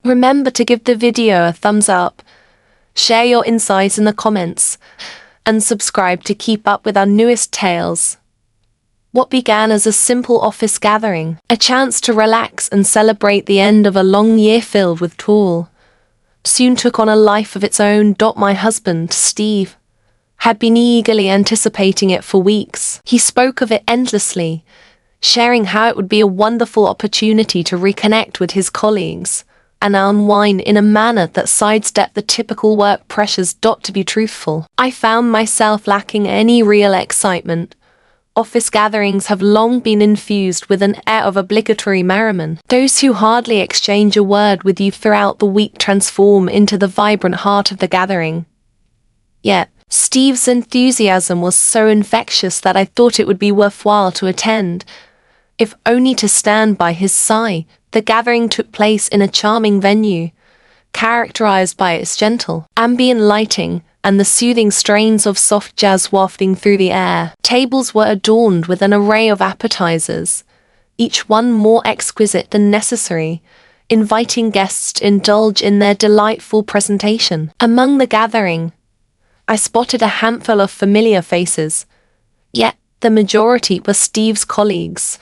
Remember to give the video a thumbs up, share your insights in the comments, and subscribe to keep up with our newest tales. What began as a simple office gathering, a chance to relax and celebrate the end of a long year filled with toil, soon took on a life of its own. My husband, Steve, had been eagerly anticipating it for weeks. He spoke of it endlessly, sharing how it would be a wonderful opportunity to reconnect with his colleagues and unwind in a manner that sidestepped the typical work pressures. To be truthful, I found myself lacking any real excitement. Office gatherings have long been infused with an air of obligatory merriment. Those who hardly exchange a word with you throughout the week transform into the vibrant heart of the gathering. Yet, Steve's enthusiasm was so infectious that I thought it would be worthwhile to attend, if only to stand by his side. The gathering took place in a charming venue, characterized by its gentle, ambient lighting and the soothing strains of soft jazz wafting through the air. Tables were adorned with an array of appetizers, each one more exquisite than necessary, inviting guests to indulge in their delightful presentation. Among the gathering, I spotted a handful of familiar faces, yet the majority were Steve's colleagues,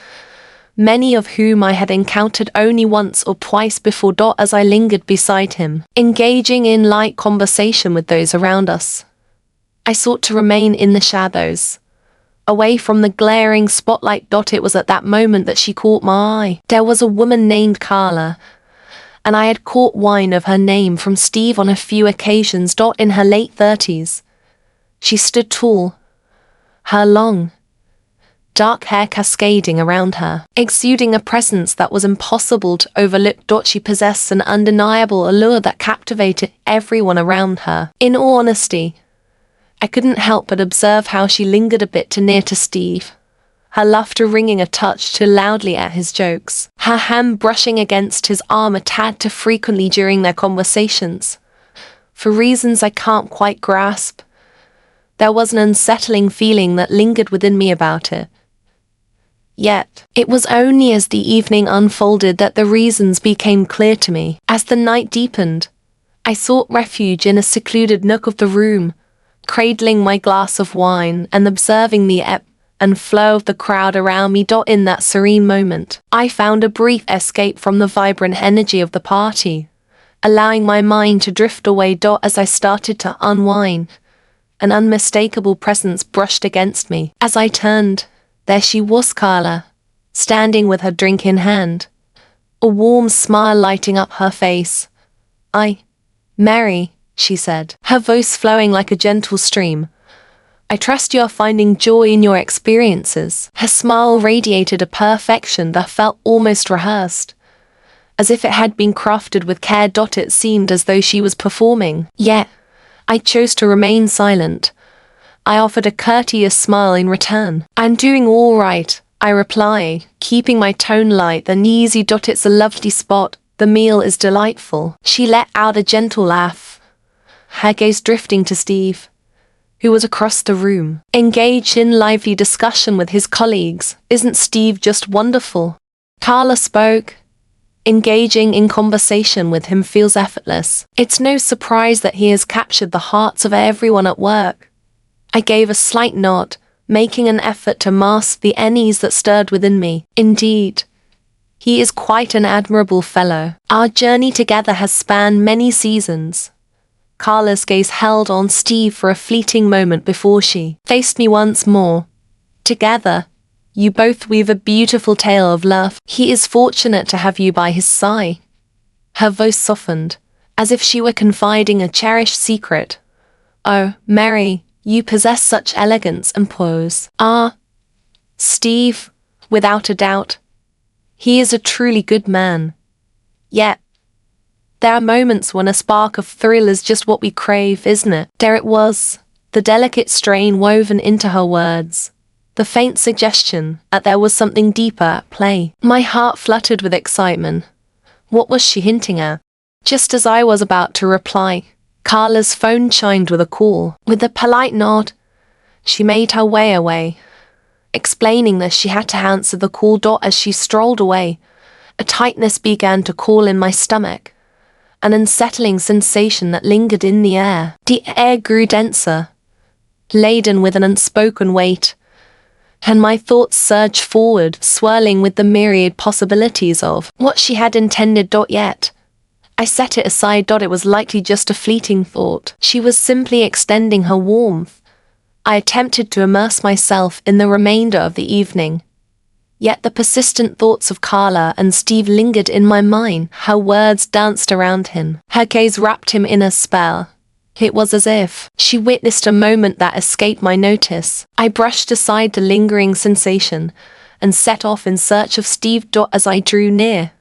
many of whom I had encountered only once or twice before. As I lingered beside him, engaging in light conversation with those around us, I sought to remain in the shadows, away from the glaring spotlight. It was at that moment that she caught my eye. There was a woman named Carla, and I had caught wine of her name from Steve on a few occasions. In her late 30s, she stood tall, her long, dark hair cascading around her, exuding a presence that was impossible to overlook. She possessed an undeniable allure that captivated everyone around her. In all honesty, I couldn't help but observe how she lingered a bit too near to Steve, her laughter ringing a touch too loudly at his jokes, her hand brushing against his arm a tad too frequently during their conversations. For reasons I can't quite grasp, there was an unsettling feeling that lingered within me about it. Yet, it was only as the evening unfolded that the reasons became clear to me. As the night deepened, I sought refuge in a secluded nook of the room, cradling my glass of wine and observing the ebb and flow of the crowd around me. In that serene moment, I found a brief escape from the vibrant energy of the party, allowing my mind to drift away. As I started to unwind, an unmistakable presence brushed against me. As I turned, there she was, Carla, standing with her drink in hand, a warm smile lighting up her face. Mary, she said, her voice flowing like a gentle stream. I trust you are finding joy in your experiences. Her smile radiated a perfection that felt almost rehearsed, as if it had been crafted with care. It seemed as though she was performing. Yet, I chose to remain silent. I offered a courteous smile in return. I'm doing all right, I reply, keeping my tone light and easy. It's a lovely spot, the meal is delightful. She let out a gentle laugh, her gaze drifting to Steve, who was across the room, engaged in lively discussion with his colleagues. Isn't Steve just wonderful? Carla spoke. Engaging in conversation with him feels effortless. It's no surprise that he has captured the hearts of everyone at work. I gave a slight nod, making an effort to mask the unease that stirred within me. Indeed, he is quite an admirable fellow. Our journey together has spanned many seasons. Carla's gaze held on Steve for a fleeting moment before she faced me once more. Together, you both weave a beautiful tale of love. He is fortunate to have you by his side. Her voice softened, as if she were confiding a cherished secret. Oh, Mary, you possess such elegance and poise. Steve, without a doubt. He is a truly good man. Yet, there are moments when a spark of thrill is just what we crave, isn't it? There it was, the delicate strain woven into her words, the faint suggestion that there was something deeper at play. My heart fluttered with excitement. What was she hinting at? Just as I was about to reply, Carla's phone chimed with a call. With a polite nod, she made her way away, explaining that she had to answer the call. As she strolled away, a tightness began to crawl in my stomach, an unsettling sensation that lingered in the air. The air grew denser, laden with an unspoken weight, and my thoughts surged forward, swirling with the myriad possibilities of what she had intended. Yet I set it aside. It was likely just a fleeting thought. She was simply extending her warmth. I attempted to immerse myself in the remainder of the evening. Yet the persistent thoughts of Carla and Steve lingered in my mind. Her words danced around him. Her gaze wrapped him in a spell. It was as if she witnessed a moment that escaped my notice. I brushed aside the lingering sensation and set off in search of Steve. As I drew near,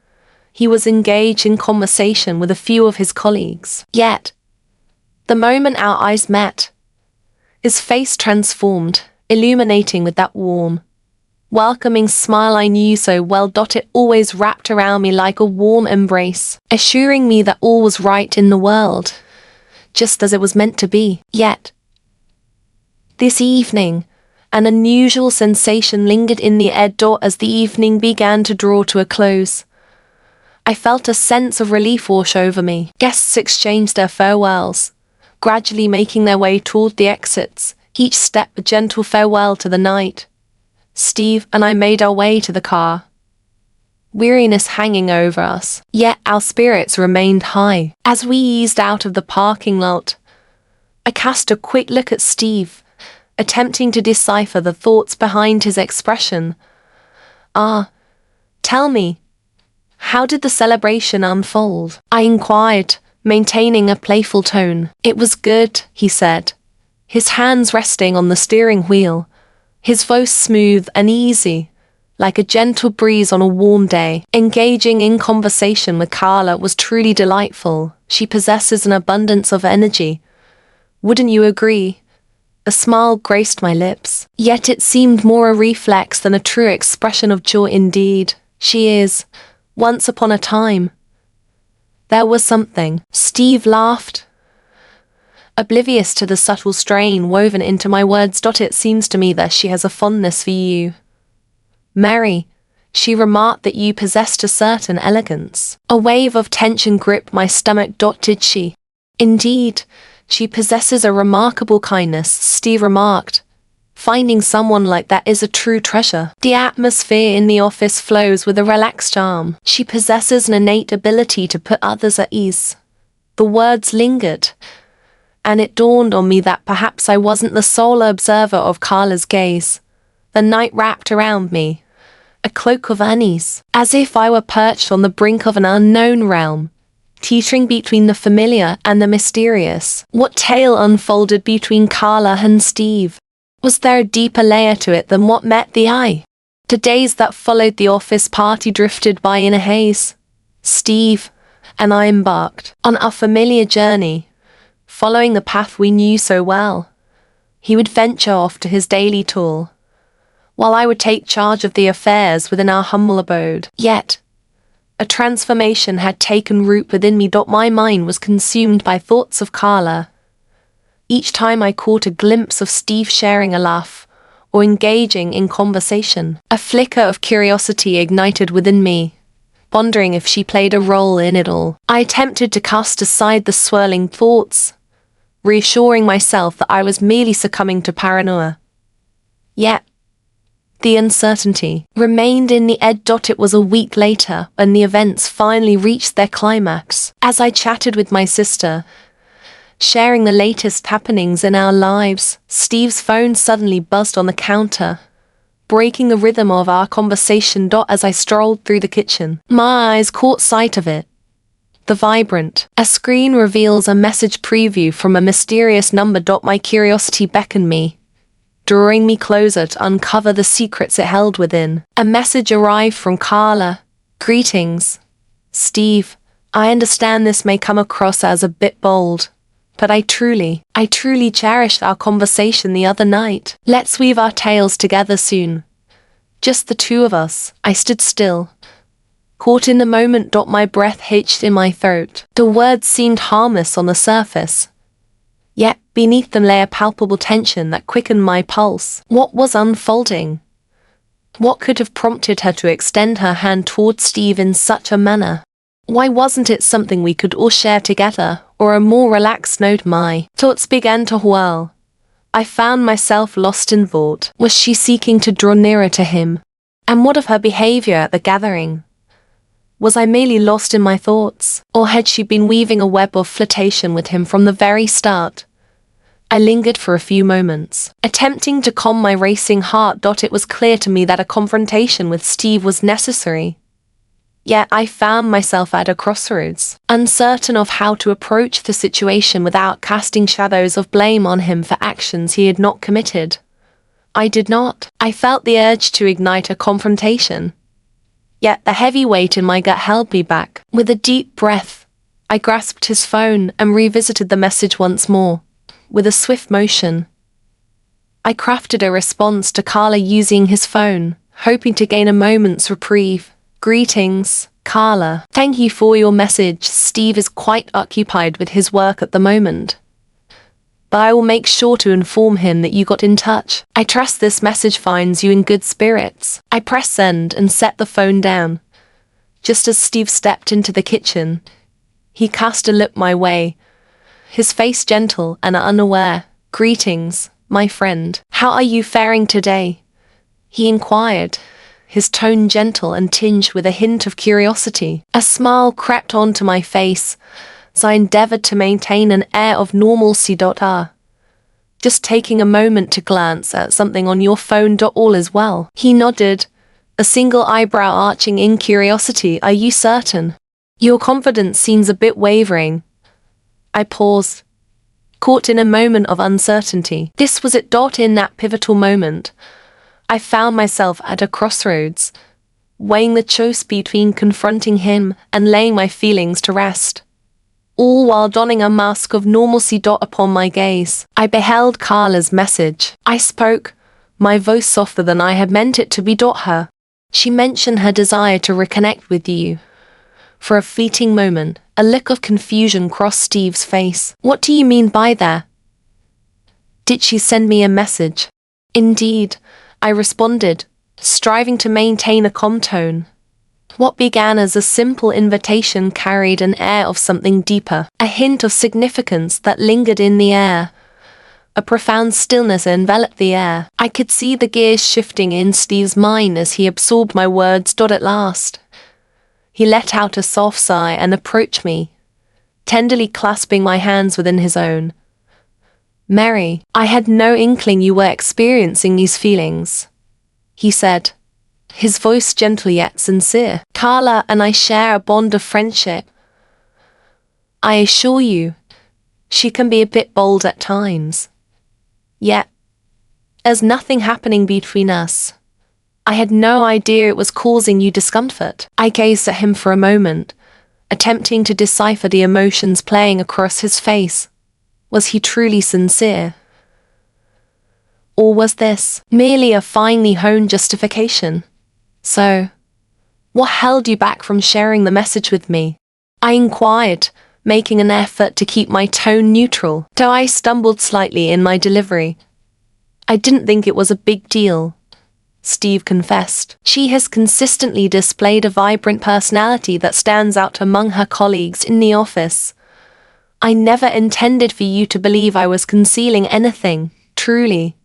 he was engaged in conversation with a few of his colleagues. Yet, the moment our eyes met, his face transformed, illuminating with that warm, welcoming smile I knew so well. It always wrapped around me like a warm embrace, assuring me that all was right in the world, just as it was meant to be. Yet, this evening, an unusual sensation lingered in the air. As the evening began to draw to a close, I felt a sense of relief wash over me. Guests exchanged their farewells, gradually making their way toward the exits, each step a gentle farewell to the night. Steve and I made our way to the car, weariness hanging over us, yet our spirits remained high. As we eased out of the parking lot, I cast a quick look at Steve, attempting to decipher the thoughts behind his expression. Tell me, how did the celebration unfold? I inquired, maintaining a playful tone. It was good, he said, his hands resting on the steering wheel, his voice smooth and easy, like a gentle breeze on a warm day. Engaging in conversation with Carla was truly delightful. She possesses an abundance of energy. Wouldn't you agree? A smile graced my lips, yet it seemed more a reflex than a true expression of joy. Indeed, she is. Once upon a time, there was something. Steve laughed, oblivious to the subtle strain woven into my words. It seems to me that she has a fondness for you, Mary. She remarked that you possessed a certain elegance. A wave of tension gripped my stomach. Did she? Indeed, she possesses a remarkable kindness, Steve remarked. Finding someone like that is a true treasure. The atmosphere in the office flows with a relaxed charm. She possesses an innate ability to put others at ease. The words lingered, and it dawned on me that perhaps I wasn't the sole observer of Carla's gaze. The night wrapped around me, a cloak of unease, as if I were perched on the brink of an unknown realm, teetering between the familiar and the mysterious. What tale unfolded between Carla and Steve? Was there a deeper layer to it than what met the eye? The days that followed the office party drifted by in a haze. Steve and I embarked on our familiar journey, following the path we knew so well. He would venture off to his daily tour, while I would take charge of the affairs within our humble abode. Yet, a transformation had taken root within me. My mind was consumed by thoughts of Carla. Each time I caught a glimpse of Steve sharing a laugh or engaging in conversation, a flicker of curiosity ignited within me, wondering if she played a role in it all. I attempted to cast aside the swirling thoughts, reassuring myself that I was merely succumbing to paranoia. Yet, the uncertainty remained in the air. It was a week later when the events finally reached their climax. As I chatted with my sister, sharing the latest happenings in our lives, Steve's phone suddenly buzzed on the counter, breaking the rhythm of our conversation. As I strolled through the kitchen, my eyes caught sight of it. The vibrant, a screen reveals a message preview from a mysterious number. My curiosity beckoned me, drawing me closer to uncover the secrets it held within. A message arrived from Carla. Greetings, Steve. I understand this may come across as a bit bold, but I truly cherished our conversation the other night. Let's weave our tales together soon. Just the two of us. I stood still, caught in the moment. My breath hitched in my throat. The words seemed harmless on the surface, yet beneath them lay a palpable tension that quickened my pulse. What was unfolding? What could have prompted her to extend her hand toward Steve in such a manner? Why wasn't it something we could all share together, or a more relaxed note? My thoughts began to whirl. I found myself lost in thought. Was she seeking to draw nearer to him? And what of her behavior at the gathering? Was I merely lost in my thoughts, or had she been weaving a web of flirtation with him from the very start? I lingered for a few moments, attempting to calm my racing heart. It was clear to me that a confrontation with Steve was necessary. Yet I found myself at a crossroads, uncertain of how to approach the situation without casting shadows of blame on him for actions he had not committed. I did not. I felt the urge to ignite a confrontation. Yet the heavy weight in my gut held me back. With a deep breath, I grasped his phone and revisited the message once more. With a swift motion, I crafted a response to Carla using his phone, hoping to gain a moment's reprieve. Greetings, Carla. Thank you for your message. Steve is quite occupied with his work at the moment, but I will make sure to inform him that you got in touch. I trust this message finds you in good spirits. I pressed send and set the phone down. Just as Steve stepped into the kitchen, he cast a look my way, his face gentle and unaware. Greetings, my friend. How are you faring today? He inquired, his tone gentle and tinged with a hint of curiosity. A smile crept onto my face, as I endeavored to maintain an air of normalcy. Just taking a moment to glance at something on your phone. All is well. He nodded, a single eyebrow arching in curiosity. Are you certain? Your confidence seems a bit wavering. I paused, caught in a moment of uncertainty. This was it. In that pivotal moment, I found myself at a crossroads, weighing the choice between confronting him and laying my feelings to rest, all while donning a mask of normalcy. Upon my gaze, I beheld Carla's message. I spoke, my voice softer than I had meant it to be. Her. She mentioned her desire to reconnect with you. For a fleeting moment, a look of confusion crossed Steve's face. What do you mean by that? Did she send me a message? Indeed, I responded, striving to maintain a calm tone. What began as a simple invitation carried an air of something deeper, a hint of significance that lingered in the air. A profound stillness enveloped the air. I could see the gears shifting in Steve's mind as he absorbed my words. At last, he let out a soft sigh and approached me, tenderly clasping my hands within his own. Mary, I had no inkling you were experiencing these feelings, he said, his voice gentle yet sincere. Carla and I share a bond of friendship. I assure you, she can be a bit bold at times. Yet, there's nothing happening between us. I had no idea it was causing you discomfort. I gazed at him for a moment, attempting to decipher the emotions playing across his face. Was he truly sincere? Or was this merely a finely honed justification? So, what held you back from sharing the message with me? I inquired, making an effort to keep my tone neutral, though I stumbled slightly in my delivery. I didn't think it was a big deal, Steve confessed. She has consistently displayed a vibrant personality that stands out among her colleagues in the office. I never intended for you to believe I was concealing anything, truly.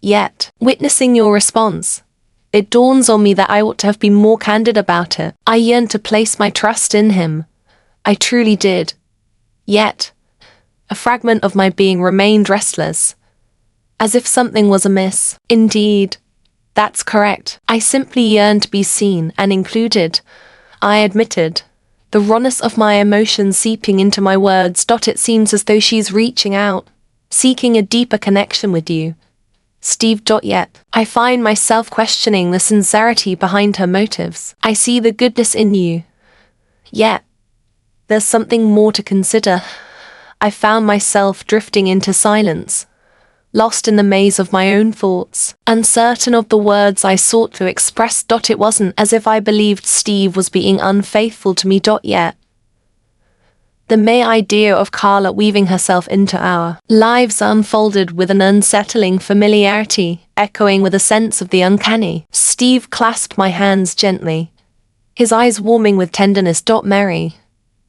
Yet, witnessing your response, it dawns on me that I ought to have been more candid about it. I yearned to place my trust in him. I truly did. Yet, a fragment of my being remained restless, as if something was amiss. Indeed, that's correct. I simply yearned to be seen and included, I admitted, the rawness of my emotions seeping into my words. It seems as though she's reaching out, seeking a deeper connection with you, Steve. Yet, I find myself questioning the sincerity behind her motives. I see the goodness in you. Yet, there's something more to consider. I found myself drifting into silence, lost in the maze of my own thoughts, uncertain of the words I sought to express. It wasn't as if I believed Steve was being unfaithful to me. Yet, the mere idea of Carla weaving herself into our lives unfolded with an unsettling familiarity, echoing with a sense of the uncanny. Steve clasped my hands gently, his eyes warming with tenderness. Mary,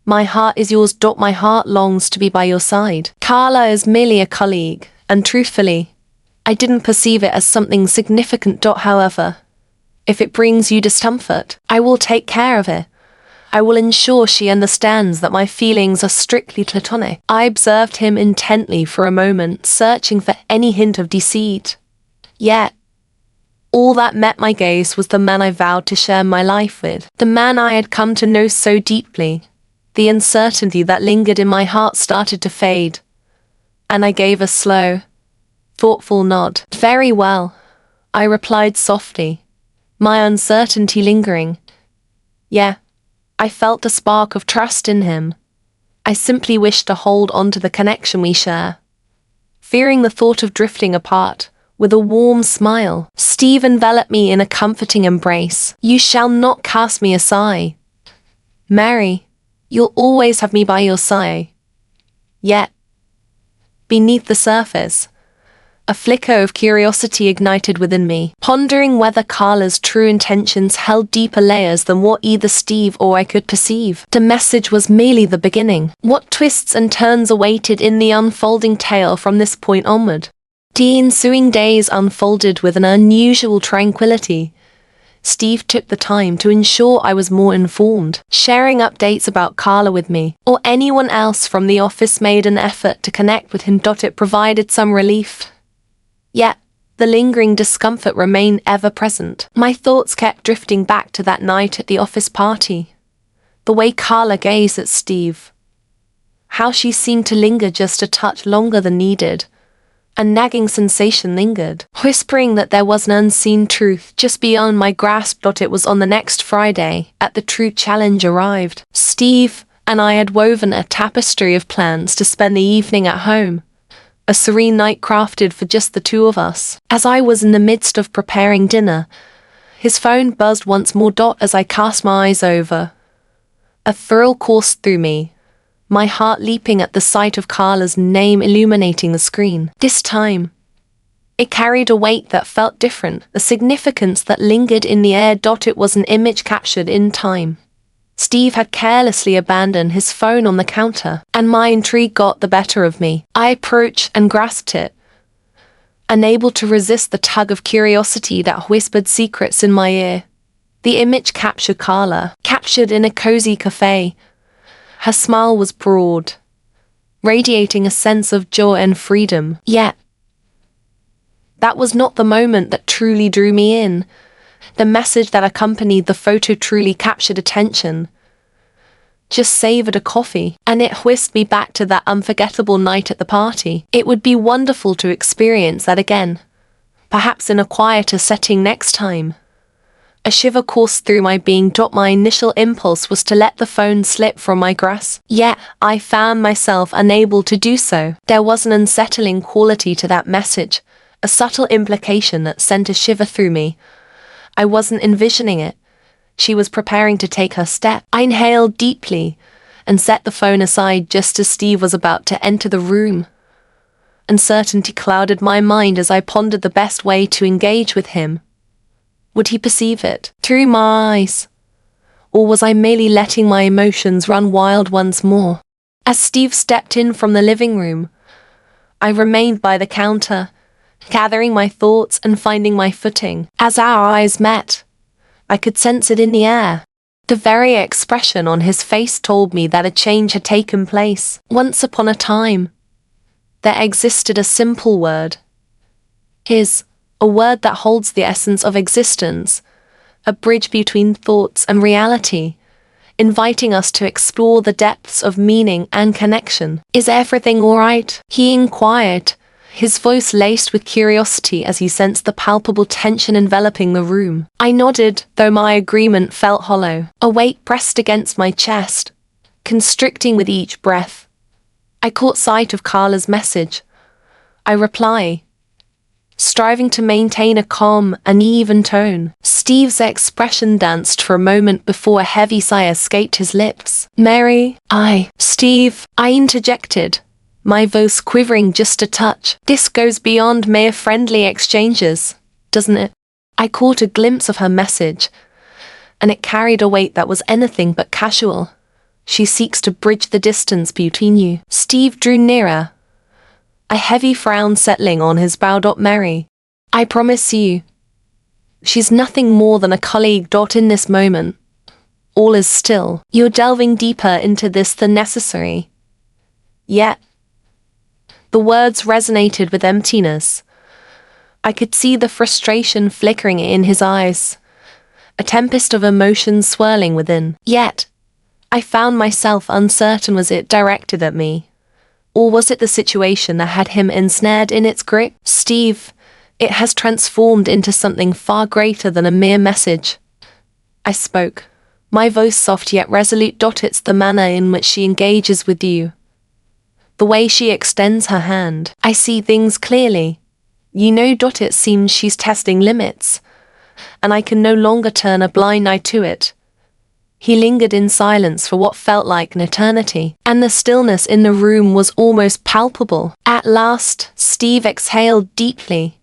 my heart is yours. My heart longs to be by your side. Carla is merely a colleague, and truthfully, I didn't perceive it as something significant. However, if it brings you discomfort, I will take care of it. I will ensure she understands that my feelings are strictly platonic. I observed him intently for a moment, searching for any hint of deceit. Yet, all that met my gaze was the man I vowed to share my life with, the man I had come to know so deeply. The uncertainty that lingered in my heart started to fade, and I gave a slow, thoughtful nod. Very well, I replied softly, my uncertainty lingering. Yeah, I felt a spark of trust in him. I simply wished to hold on to the connection we share. Fearing the thought of drifting apart, with a warm smile, Steve enveloped me in a comforting embrace. You shall not cast me aside. Mary, you'll always have me by your side. Yet, beneath the surface, a flicker of curiosity ignited within me, pondering whether Carla's true intentions held deeper layers than what either Steve or I could perceive. The message was merely the beginning. What twists and turns awaited in the unfolding tale from this point onward? The ensuing days unfolded with an unusual tranquility. Steve took the time to ensure I was more informed, sharing updates about Carla with me, or anyone else from the office made an effort to connect with him. It provided some relief. Yet, the lingering discomfort remained ever present. My thoughts kept drifting back to that night at the office party. The way Carla gazed at Steve. How she seemed to linger just a touch longer than needed. A nagging sensation lingered, whispering that there was an unseen truth just beyond my grasp. It was on the next Friday, at the true challenge arrived. Steve and I had woven a tapestry of plans to spend the evening at home. A serene night crafted for just the two of us. As I was in the midst of preparing dinner, his phone buzzed once more. As I cast my eyes over, a thrill coursed through me, my heart leaping at the sight of Carla's name illuminating the screen. This time, it carried a weight that felt different, a significance that lingered in the air. It was an image captured in time. Steve had carelessly abandoned his phone on the counter, and my intrigue got the better of me. I approached and grasped it, unable to resist the tug of curiosity that whispered secrets in my ear. The image captured Carla, captured in a cozy cafe. Her smile was broad, radiating a sense of joy and freedom. Yet, that was not the moment that truly drew me in. The message that accompanied the photo truly captured attention. Just savored a coffee, and it whisked me back to that unforgettable night at the party. It would be wonderful to experience that again, perhaps in a quieter setting next time. A shiver coursed through my being. My initial impulse was to let the phone slip from my grasp, yet I found myself unable to do so. There was an unsettling quality to that message, a subtle implication that sent a shiver through me. I wasn't envisioning it. She was preparing to take her step. I inhaled deeply and set the phone aside just as Steve was about to enter the room. Uncertainty clouded my mind as I pondered the best way to engage with him. Would he perceive it through my eyes? Or was I merely letting my emotions run wild once more? As Steve stepped in from the living room, I remained by the counter, gathering my thoughts and finding my footing. As our eyes met, I could sense it in the air. The very expression on his face told me that a change had taken place. Once upon a time, there existed a simple word. A word that holds the essence of existence, a bridge between thoughts and reality, inviting us to explore the depths of meaning and connection. Is everything all right? He inquired, his voice laced with curiosity as he sensed the palpable tension enveloping the room. I nodded, though my agreement felt hollow. A weight pressed against my chest, constricting with each breath. I caught sight of Carla's message. I reply, striving to maintain a calm and even tone. Steve's expression danced for a moment before a heavy sigh escaped his lips. Steve, I interjected, my voice quivering just a touch. This goes beyond mere friendly exchanges, doesn't it? I caught a glimpse of her message, and it carried a weight that was anything but casual. She seeks to bridge the distance between you. Steve drew nearer, a heavy frown settling on his brow. Mary, I promise you, she's nothing more than a colleague. In this moment, all is still. You're delving deeper into this than necessary. Yet, the words resonated with emptiness. I could see the frustration flickering in his eyes, a tempest of emotions swirling within. Yet, I found myself uncertain. Was it directed at me? Or was it the situation that had him ensnared in its grip? Steve, it has transformed into something far greater than a mere message. I spoke, my voice soft yet resolute. It's the manner in which she engages with you. The way she extends her hand. I see things clearly. You know, it seems she's testing limits, and I can no longer turn a blind eye to it. He lingered in silence for what felt like an eternity, and the stillness in the room was almost palpable. At last, Steve exhaled deeply,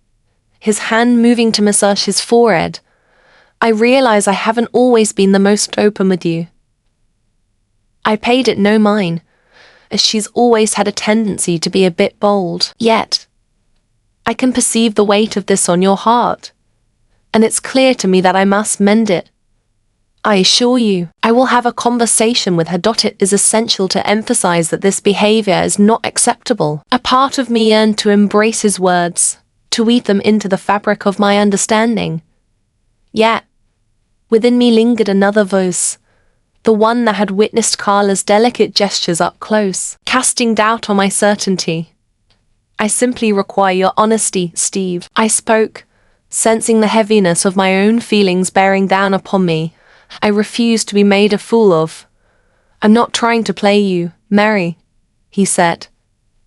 his hand moving to massage his forehead. I realize I haven't always been the most open with you. I paid it no mind, as she's always had a tendency to be a bit bold. Yet, I can perceive the weight of this on your heart, and it's clear to me that I must mend it. I assure you, I will have a conversation with her. It is essential to emphasize that this behavior is not acceptable. A part of me yearned to embrace his words, to weave them into the fabric of my understanding. Yet, within me lingered another voice, the one that had witnessed Carla's delicate gestures up close, casting doubt on my certainty. I simply require your honesty, Steve. I spoke, sensing the heaviness of my own feelings bearing down upon me. I refuse to be made a fool of. I'm not trying to play you, Mary, he said,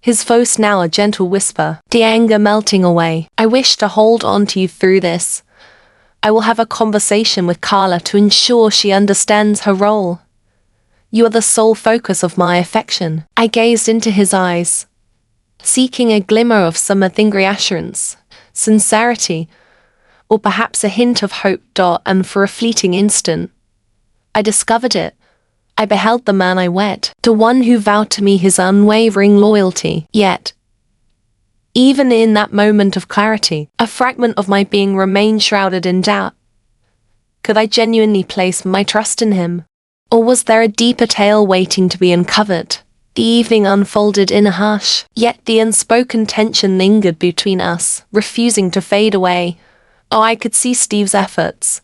his voice now a gentle whisper, the anger melting away. I wish to hold on to you through this. I will have a conversation with Carla to ensure she understands her role. You are the sole focus of my affection. I gazed into his eyes, seeking a glimmer of some reassurance, sincerity, or perhaps a hint of hope. And for a fleeting instant, I discovered it. I beheld the man I wed, the one who vowed to me his unwavering loyalty. Yet, even in that moment of clarity, a fragment of my being remained shrouded in doubt. Could I genuinely place my trust in him? Or was there a deeper tale waiting to be uncovered? The evening unfolded in a hush, yet the unspoken tension lingered between us, refusing to fade away. Oh, I could see Steve's efforts.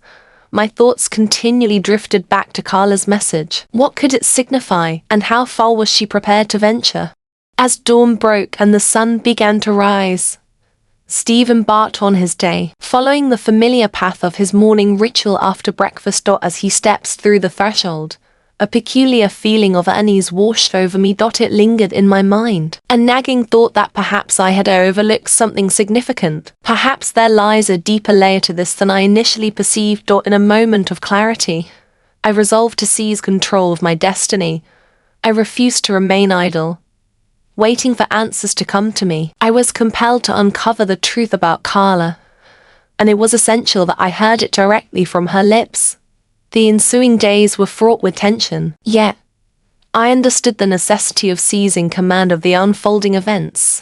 My thoughts continually drifted back to Carla's message. What could it signify, and how far was she prepared to venture? As dawn broke and the sun began to rise, Steve embarked on his day, following the familiar path of his morning ritual after breakfast. As he steps through the threshold, a peculiar feeling of unease washed over me. It lingered in my mind, a nagging thought that perhaps I had overlooked something significant. Perhaps there lies a deeper layer to this than I initially perceived. In a moment of clarity, I resolved to seize control of my destiny. I refused to remain idle, waiting for answers to come to me. I was compelled to uncover the truth about Carla, and it was essential that I heard it directly from her lips. The ensuing days were fraught with tension, yet I understood the necessity of seizing command of the unfolding events.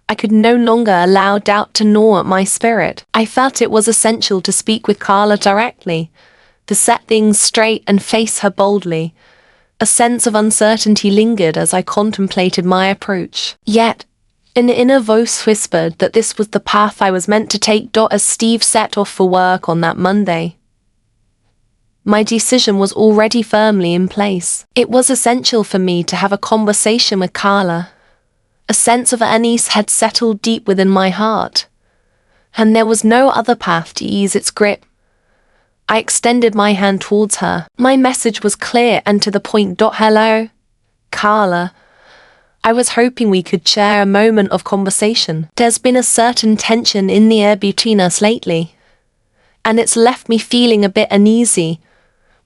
I could no longer allow doubt to gnaw at my spirit. I felt it was essential to speak with Carla directly, to set things straight and face her boldly. A sense of uncertainty lingered as I contemplated my approach. Yet, an inner voice whispered that this was the path I was meant to take. As Steve set off for work on that Monday, my decision was already firmly in place. It was essential for me to have a conversation with Carla. A sense of unease had settled deep within my heart, and there was no other path to ease its grip. I extended my hand towards her. My message was clear and to the point. Hello, Carla. I was hoping we could share a moment of conversation. There's been a certain tension in the air between us lately, and it's left me feeling a bit uneasy.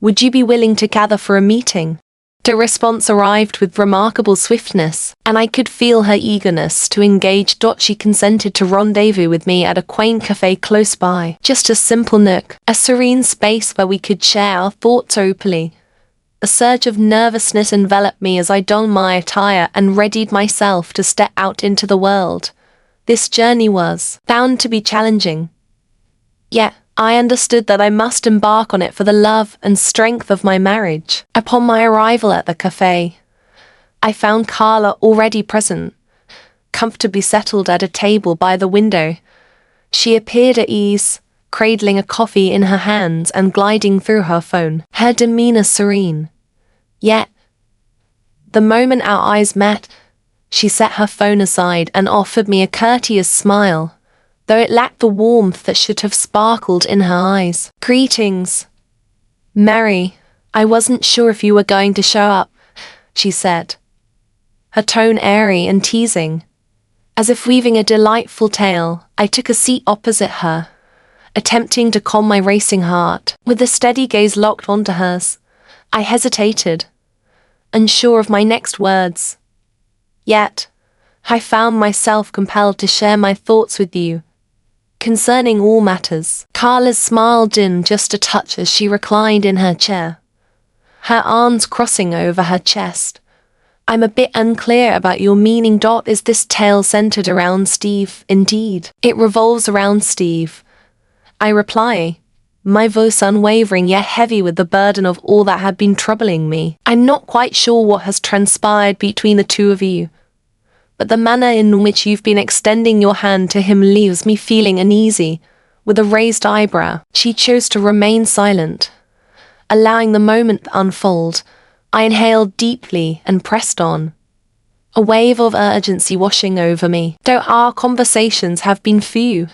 Would you be willing to gather for a meeting? The response arrived with remarkable swiftness, and I could feel her eagerness to engage. She consented to rendezvous with me at a quaint cafe close by, just a simple nook, a serene space where we could share our thoughts openly. A surge of nervousness enveloped me as I donned my attire and readied myself to step out into the world. This journey was bound to be challenging. Yet, I understood that I must embark on it for the love and strength of my marriage. Upon my arrival at the cafe, I found Carla already present, comfortably settled at a table by the window. She appeared at ease, cradling a coffee in her hands and gliding through her phone, her demeanor serene. Yet, the moment our eyes met, she set her phone aside and offered me a courteous smile, though it lacked the warmth that should have sparkled in her eyes. "Greetings, Mary. I wasn't sure if you were going to show up," she said, her tone airy and teasing. As if weaving a delightful tale, I took a seat opposite her, attempting to calm my racing heart. With a steady gaze locked onto hers, I hesitated, unsure of my next words. Yet, I found myself compelled to share my thoughts with you concerning all matters. Carla's smile dimmed just a touch as she reclined in her chair, her arms crossing over her chest. "I'm a bit unclear about your meaning. Is this tale centered around Steve?" "Indeed, it revolves around Steve," I reply, my voice unwavering yet heavy with the burden of all that had been troubling me. "I'm not quite sure what has transpired between the two of you, but the manner in which you've been extending your hand to him leaves me feeling uneasy." With a raised eyebrow, she chose to remain silent, allowing the moment to unfold. I inhaled deeply and pressed on, a wave of urgency washing over me. Though our conversations have been few,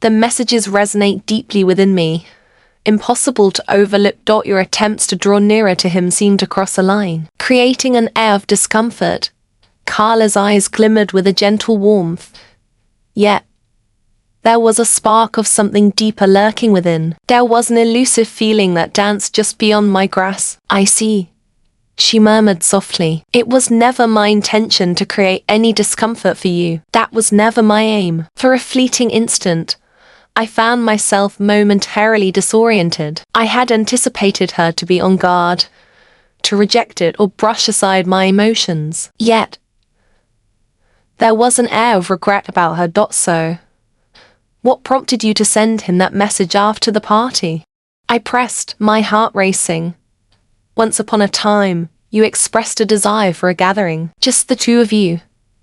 the messages resonate deeply within me. Impossible to overlook. Your attempts to draw nearer to him seem to cross a line, creating an air of discomfort. Carla's eyes glimmered with a gentle warmth. Yet, there was a spark of something deeper lurking within. There was an elusive feeling that danced just beyond my grasp. "I see," she murmured softly. "It was never my intention to create any discomfort for you. That was never my aim." For a fleeting instant, I found myself momentarily disoriented. I had anticipated her to be on guard, to reject it or brush aside my emotions. Yet, there was an air of regret about her. "So, what prompted you to send him that message after the party?" I pressed, my heart racing. "Once upon a time, you expressed a desire for a gathering, just the two of you,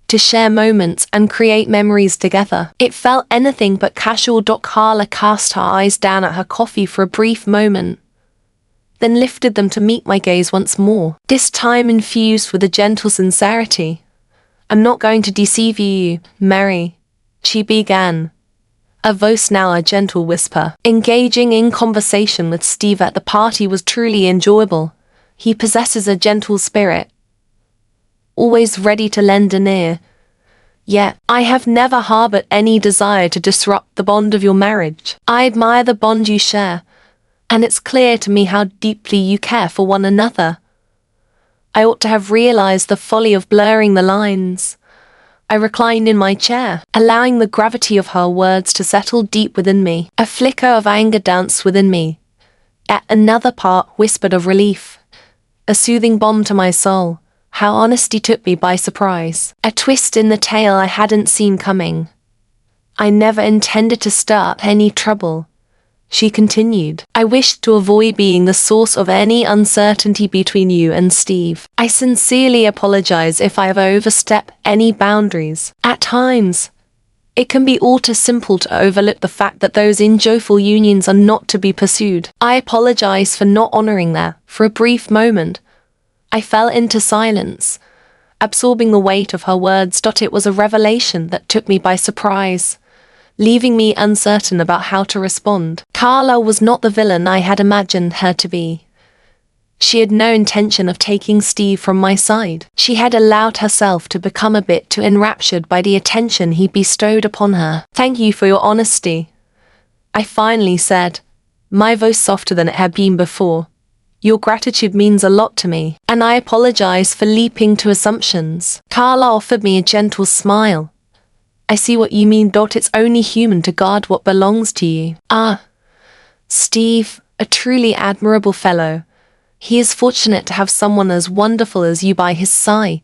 to share moments and create memories together. It felt anything but casual." Carla cast her eyes down at her coffee for a brief moment, then lifted them to meet my gaze once more, this time infused with a gentle sincerity. "I'm not going to deceive you, Mary," she began, a voice now a gentle whisper. "Engaging in conversation with Steve at the party was truly enjoyable. He possesses a gentle spirit, always ready to lend an ear. Yet, I have never harbored any desire to disrupt the bond of your marriage. I admire the bond you share, and it's clear to me how deeply you care for one another. I ought to have realized the folly of blurring the lines." I reclined in my chair, allowing the gravity of her words to settle deep within me. A flicker of anger danced within me. At another part whispered of relief, a soothing balm to my soul. How honesty took me by surprise. A twist in the tale I hadn't seen coming. "I never intended to stir up any trouble," she continued. "I wished to avoid being the source of any uncertainty between you and Steve. I sincerely apologize if I have overstepped any boundaries. At times, it can be all too simple to overlook the fact that those enjoyable unions are not to be pursued. I apologize for not honoring that." For a brief moment, I fell into silence, absorbing the weight of her words. It was a revelation that took me by surprise, leaving me uncertain about how to respond. Carla was not the villain I had imagined her to be. She had no intention of taking Steve from my side. She had allowed herself to become a bit too enraptured by the attention he bestowed upon her. "Thank you for your honesty," I finally said, my voice softer than it had been before. Your gratitude means a lot to me, and I apologize for leaping to assumptions. Carla offered me a gentle smile. I see what you mean. It's only human to guard what belongs to you. Steve, a truly admirable fellow. He is fortunate to have someone as wonderful as you by his side.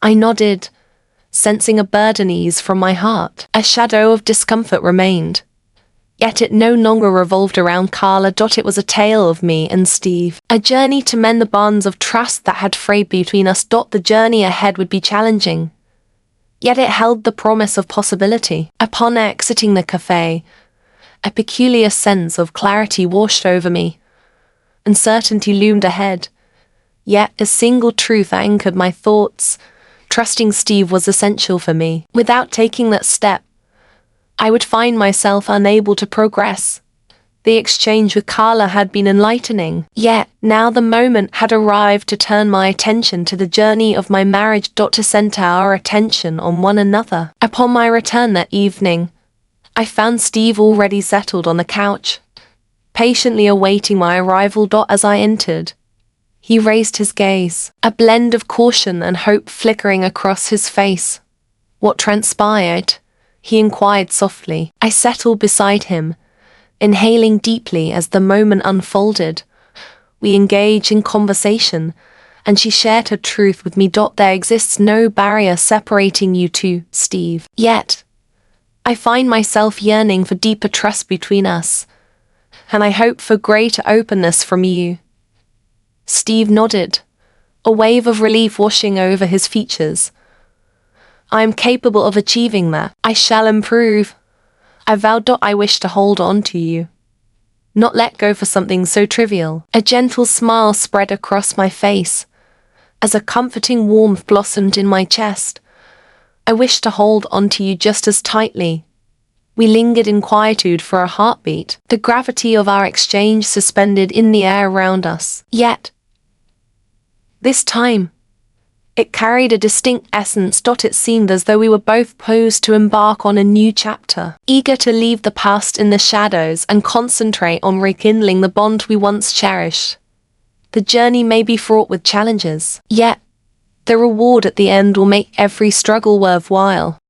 I nodded, sensing a burden ease from my heart. A shadow of discomfort remained. Yet it no longer revolved around Carla. It was a tale of me and Steve. A journey to mend the bonds of trust that had frayed between us. The journey ahead would be challenging. Yet it held the promise of possibility. Upon exiting the cafe, a peculiar sense of clarity washed over me. Uncertainty loomed ahead. Yet a single truth anchored my thoughts. Trusting Steve was essential for me. Without taking that step, I would find myself unable to progress. The exchange with Carla had been enlightening, yet now the moment had arrived to turn my attention to the journey of my marriage. To center our attention on one another. Upon my return that evening, I found Steve already settled on the couch, patiently awaiting my arrival. As I entered, he raised his gaze, a blend of caution and hope flickering across his face. What transpired? He inquired softly. I settled beside him, inhaling deeply as the moment unfolded. We engaged in conversation, and she shared her truth with me. There exists no barrier separating you two, Steve. Yet, I find myself yearning for deeper trust between us, and I hope for greater openness from you. Steve nodded, a wave of relief washing over his features. I am capable of achieving that. I shall improve. I vowed. I wish to hold on to you, not let go for something so trivial. A gentle smile spread across my face, as a comforting warmth blossomed in my chest. I wish to hold on to you just as tightly. We lingered in quietude for a heartbeat, the gravity of our exchange suspended in the air around us. Yet, this time, it carried a distinct essence. It seemed as though we were both poised to embark on a new chapter, eager to leave the past in the shadows and concentrate on rekindling the bond we once cherished. The journey may be fraught with challenges, yet the reward at the end will make every struggle worthwhile.